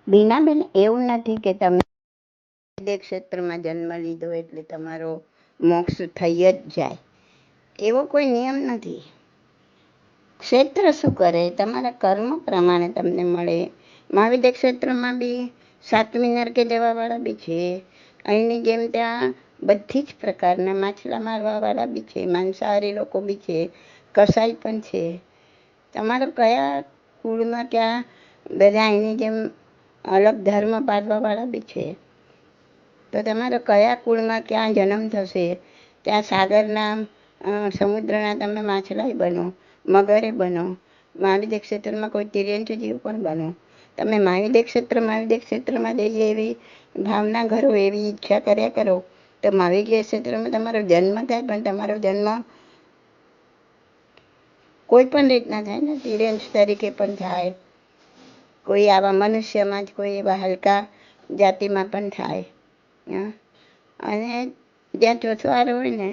બીનાબેન, એવું નથી કે તમે તે ક્ષેત્રમાં જન્મ લીધો એટલે તમારો મોક્ષ થઈ જ જાય, એવો કોઈ નિયમ નથી. ક્ષેત્ર શું કરે? તમારા કર્મ પ્રમાણે તમને મળે. મહાવિદ્ય ક્ષેત્રમાં બી સાતમી નરકે જવાવાળા બી છે. અહીંની જેમ ત્યાં બધી જ પ્રકારના માછલા મારવાવાળા બી છે, માંસાહારી લોકો બી છે, કસાઈ પણ છે. તમારો કયા કુળમાં ત્યાં બધા અહીંની જેમ અલગ ધર્મ પાળવાવાળા બી છે. તો તમારો કયા કુળમાં ક્યાં જન્મ થશે, ત્યાં સાગરના સમુદ્રના તમે માછલાઈ બનો, મગરે બનો, મહાવિદ્ય ક્ષેત્રમાં કોઈ તિર્યંચ જીવ પણ બનો. તમે મહાવિદ્ય ક્ષેત્રમાં જઈએ એવી ભાવના કરો, એવી ઈચ્છા કર્યા કરો, તો મહાવિદ્ય ક્ષેત્રમાં તમારો જન્મ થાય, પણ તમારો જન્મ કોઈ પણ રીતના થાય ને, તિર્યંચ તરીકે પણ થાય, કોઈ આવા મનુષ્યમાં જ, કોઈ એવા હલકા જાતિમાં પણ થાય. અને જ્યાં ચોથો વારો હોય ને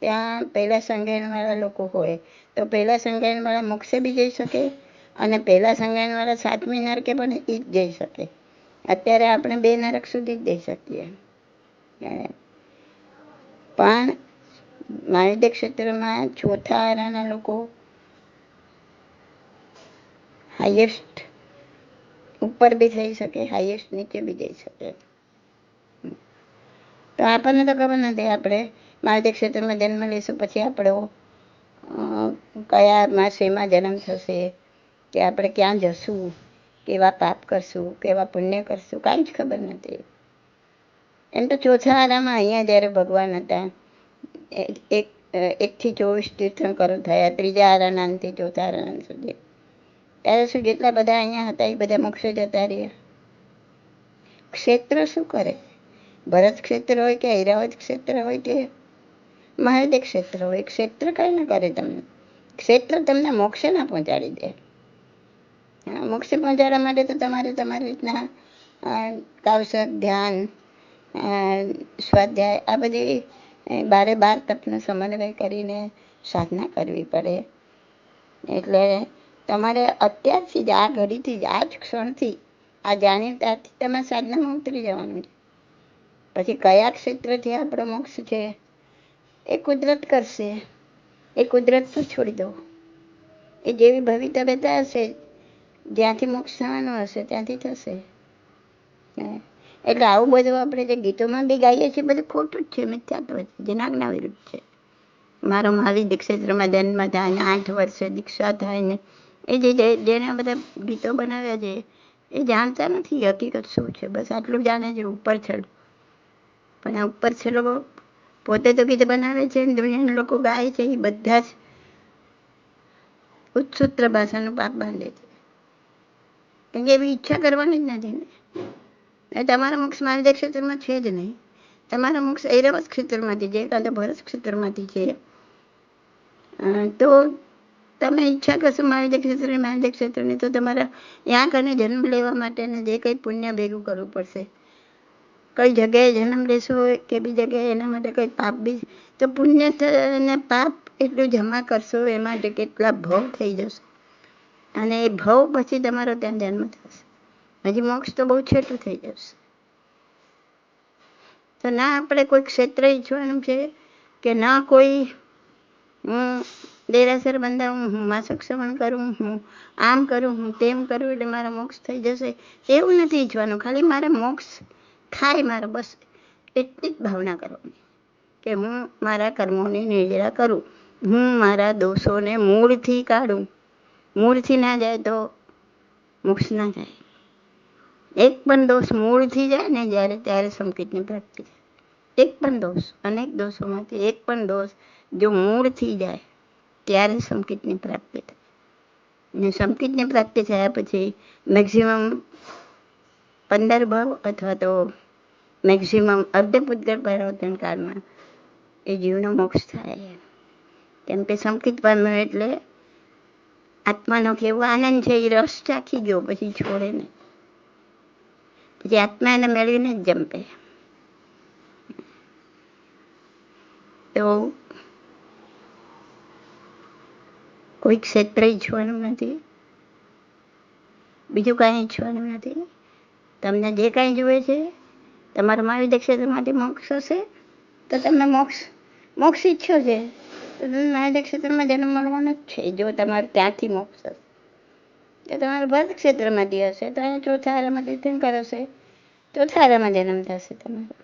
ત્યાં પહેલા સંગાયણવાળા લોકો હોય, તો પહેલા સંગાયણવાળા મોક્ષે બી જઈ શકે, અને પહેલા સંગાયણવાળા સાતમી નરકે પણ એ જ જઈ શકે. અત્યારે આપણે 2 નરક સુધી જ જઈ શકીએ. પણ મહાવિદ્ય ક્ષેત્રમાં ચોથા વારાના લોકો હાઈએસ્ટ ઉપર બી થઈ શકે, હાઈએસ્ટ નીચે બી જઈ શકે. તો આપણને તો ખબર નથી, આપણે મહાવિદ્ય ક્ષેત્રમાં જન્મ લઈશું પછી આપણો કયા માસેમાં જન્મ થશે, કે આપણે ક્યાં જશું, કેવા પાપ કરશું, કેવા પુણ્ય કરશું, કાંઈ જ ખબર નથી. એમ તો ચોથા વારામાં અહીંયા જ્યારે ભગવાન હતા, 1 થી 24 તીર્થંકરો થયા, ત્રીજા વારાના અંતથી ચોથા વારાના સુધી, ત્યારે શું જેટલા બધા અહીંયા હતા એ બધા મોક્ષે જતા રહ્યા. ક્ષેત્ર શું કરે? ભરત ક્ષેત્ર હોય કે ઐરાવત ક્ષેત્ર હોય કે મહાવિદ્ય ક્ષેત્ર હોય, ક્ષેત્ર કઈ ના કરે તમને. ક્ષેત્ર તમને મોક્ષે ના પહોંચાડી દે. મોક્ષે પહોંચાડવા માટે તો તમારે તમારી રીતના કાવસક, ધ્યાન, સ્વાધ્યાય, આ બધી 12 તપનો સમન્વય કરીને સાધના કરવી પડે. એટલે તમારે અત્યારથી જ, આ ઘડીથી જ, આ જ ક્ષણથી, આ જાણ્યું ત્યારથી તમારે સાધનામાં ઉતરી જવાનું છે. પછી કયા ક્ષેત્રથી આપણો મોક્ષ છે એ કુદરત કરશે. એ કુદરત પર છોડી દો. એ જેવી ભવિતવ્યતા હશે, જ્યાંથી મોક્ષ થવાનો હશે ત્યાંથી થશે. એટલે આવું બધું આપણે જે ગીતોમાં બી ગાઈએ છીએ બધું ખોટું જ છે, મિથ્યાત્વ છે, જે આજ્ઞા વિરુદ્ધ છે. મારો મહાવિદ્ય ક્ષેત્રમાં જન્મ થાય ને 8 વર્ષે દીક્ષા થાય ને, એ જેને બધા ગીતો બનાવ્યા છે એ જાણતા નથી હકીકત શું છે. બસ આટલું જાણે છે ઉપર છેડું. પણ આ ઉપર છેલ્લો પોતે તો ગીત બનાવે છે ને દુનિયાના લોકો ગાય છે, એ બધા જ ઉચ્ચસૂત્ર ભાષાનું પાપ બાંધે છે. કેમ કે એવી ઈચ્છા કરવાની જ નથી ને. તમારા મોક્ષ મહાવિદ્ય ક્ષેત્રમાં છે જ નહીં. તમારા મોક્ષ ઐરાવત ક્ષેત્રમાંથી છે, કાં તો ભરત ક્ષેત્રમાંથી છે. તો તમે ઈચ્છા કરશો મહાવિદ્ય ક્ષેત્રની, તો તમારા ત્યાં કને જન્મ લેવા માટેને જે કંઈ પુણ્ય ભેગું કરવું પડશે. કઈ જગ્યાએ જન્મ લેશો કે બી જગ્યાએ, એના માટે કઈ પાપ બી, તો પુણ્ય અને પાપ એટલું જમા કરશો એ માટે કેટલા ભવ થઈ જશે, અને એ ભવ પછી તમારો ત્યાં જન્મ થશે. હજી મોક્ષ તો બહુ છેટું થઈ જશે. તો ના આપણે કોઈ ક્ષેત્ર ઈચ્છવાનું છે, કે ના કોઈ હું દેરાસર બંધાવું, હું માસક શ્રવણ કરું, હું આમ કરું, હું તેમ કરું એટલે મારો મોક્ષ થઈ જશે, એવું નથી ઈચ્છવાનું. ખાલી મારે મોક્ષ થાય મારો, બસ એટલી જ ભાવના કરવાની કે હું મારા કર્મોની નિર્જરા કરું, હું મારા દોષોને મૂળથી કાઢું. મૂળથી ના જાય તો મોક્ષ ના જાય. એક પણ દોષ મૂળથી જાય ને જ્યારે, ત્યારે સંકેતની પ્રાપ્તિ થાય. એક પણ દોષ, અનેક દોષોમાંથી એક પણ દોષ જો મૂળથી જાય ત્યારે સંકેતની પ્રાપ્તિ થાય. ને સંકેતની પ્રાપ્તિ થયા પછી મેક્સિમમ 15 ભાવ અથવા તો મેક્સિમમ અર્ધપૂતગળ પરાવર્તન કાળમાં એ જીવનો મોક્ષ થાય. કેમ કે સંકેત પામ્યો એટલે આત્માનો કેવો આનંદ છે એ રસ ચાખી ગયો, પછી છોડે નહીં. પછી આત્મા એને મેળવીને જ જંપે. તો કોઈ ક્ષેત્ર ઈચ્છવાનું નથી, બીજું કાંઈ ઈચ્છવાનું નથી. તમને જે કાંઈ જોઈએ છે, તમારા મહાવિદ્ય ક્ષેત્રમાંથી મોક્ષ હશે તો તમે મોક્ષ ઈચ્છો છે તો તમે મહાવિદ્ય ક્ષેત્રમાં જન્મ મળવાનો જ છે. જો તમારે ત્યાંથી મોક્ષ હશે તો તમારું ભરત ક્ષેત્રમાંથી હશે તો અહીંયા ચોથા હારામાં તીર્થંકર હશે, ચોથા હારામાં જન્મ થશે તમારો.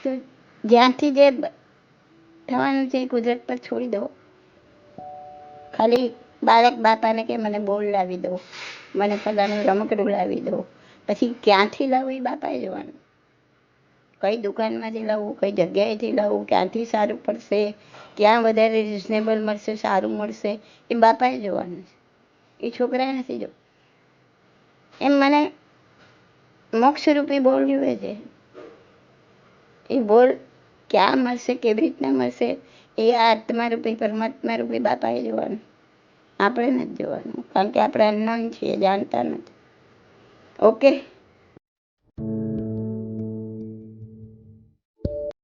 તો જ્યાંથી જે થવાનું છે એ કુદરત પર છોડી દો. ખાલી બાળક બાપાને કે મને બોલ લાવી દો, મને ફલાણું રમકડું લાવી દો, પછી ક્યાંથી લાવવું એ બાપાએ જોવાનું. કઈ દુકાનમાંથી લાવવું, કઈ જગ્યાએથી લાવવું, ક્યાંથી સારું પડશે, ક્યાં વધારે રિઝનેબલ મળશે, સારું મળશે, એ બાપાએ જોવાનું છે, એ છોકરાએ નથી જો. એમ મને મોક્ષરૂપી બોલ જોઈએ છે. એ બોલ ક્યાં મળશે, કેવી રીતના મળશે, એ આત્મારૂપી પરમાત્મારૂપી બાપાએ જોવાનું, આપણે નથી જોવાનું. કારણ કે આપણે અનનોન છીએ, જાણતા નથી. ઓકે.